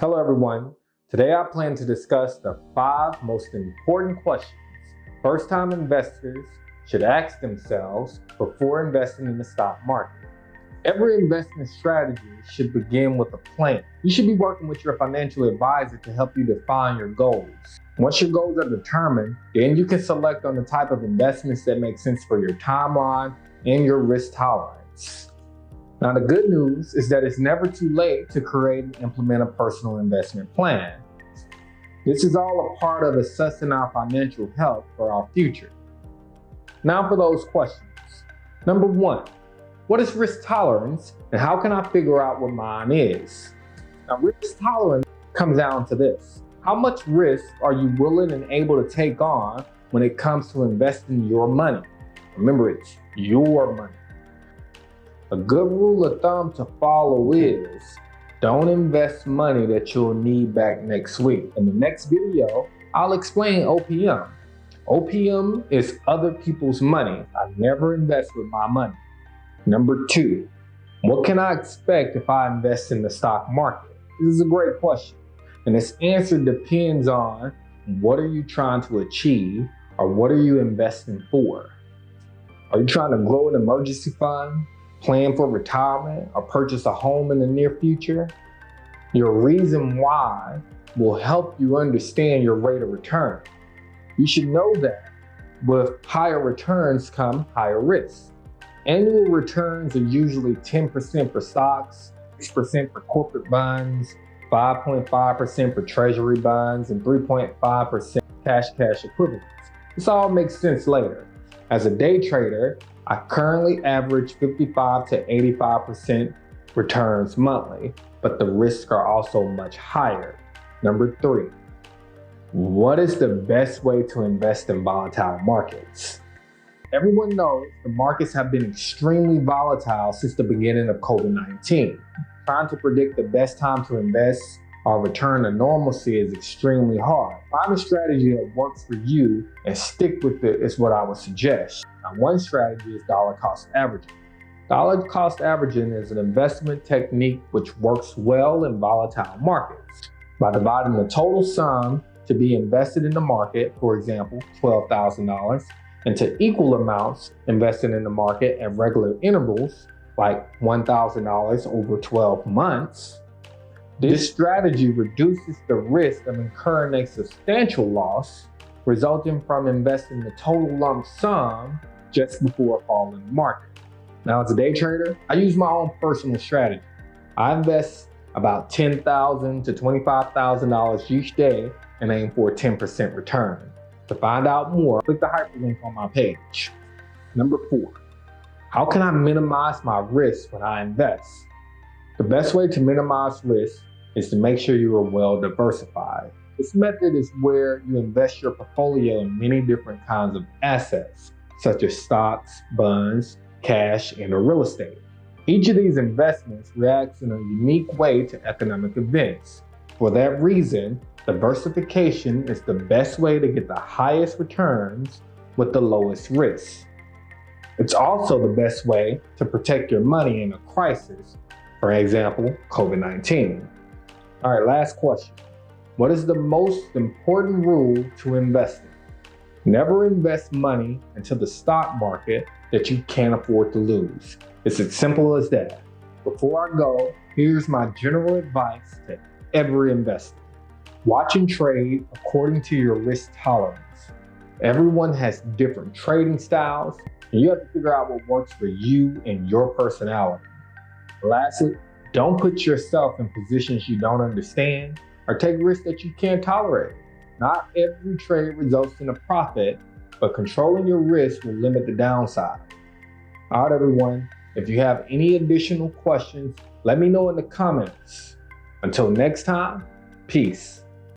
Hello everyone. Today I plan to discuss the 5 most important questions first-time investors should ask themselves before investing in the stock market. Every investment strategy should begin with a plan. You should be working with your financial advisor to help you define your goals. Once your goals are determined, then you can select on the type of investments that make sense for your timeline and your risk tolerance. Now, the good news is that it's never too late to create and implement a personal investment plan. This is all a part of assessing our financial health for our future. Now for those questions. Number 1, what is risk tolerance and how can I figure out what mine is? Now, risk tolerance comes down to this. How much risk are you willing and able to take on when it comes to investing your money? Remember, it's your money. A good rule of thumb to follow is don't invest money that you'll need back next week. In the next video, I'll explain OPM. OPM is other people's money. I never invest with my money. Number 2, what can I expect if I invest in the stock market? This is a great question. And its answer depends on what are you trying to achieve or what are you investing for? Are you trying to grow an emergency fund, plan for retirement, or purchase a home in the near future? Your reason why will help you understand your rate of return. You should know that with higher returns come higher risks. Annual returns are usually 10% for stocks, 6% for corporate bonds, 5.5% for treasury bonds, and 3.5% cash equivalents. This all makes sense later. As a day trader, I currently average 55 to 85% returns monthly, but the risks are also much higher. Number 3, what is the best way to invest in volatile markets? Everyone knows the markets have been extremely volatile since the beginning of COVID-19. Trying to predict the best time to invest or return to normalcy is extremely hard. Find a strategy that works for you and stick with it is what I would suggest. Now, one strategy is dollar cost averaging. Dollar cost averaging is an investment technique which works well in volatile markets. By dividing the total sum to be invested in the market, for example, $12,000, into equal amounts invested in the market at regular intervals, like $1,000 over 12 months, this strategy reduces the risk of incurring a substantial loss resulting from investing the total lump sum just before a fall in the market. Now, as a day trader, I use my own personal strategy. I invest about $10,000 to $25,000 each day and aim for a 10% return. To find out more, click the hyperlink on my page. Number 4, how can I minimize my risk when I invest? The best way to minimize risk is to make sure you are well diversified. This method is where you invest your portfolio in many different kinds of assets, such as stocks, bonds, cash, and real estate. Each of these investments reacts in a unique way to economic events. For that reason, diversification is the best way to get the highest returns with the lowest risk. It's also the best way to protect your money in a crisis, for example, COVID-19. All right, last question. What is the most important rule to investing? Never invest money into the stock market that you can't afford to lose. It's as simple as that. Before I go, here's my general advice to every investor. Watch and trade according to your risk tolerance. Everyone has different trading styles, and you have to figure out what works for you and your personality. Lastly, don't put yourself in positions you don't understand or take risks that you can't tolerate. Not every trade results in a profit, but controlling your risk will limit the downside. All right, everyone. If you have any additional questions, let me know in the comments. Until next time, peace.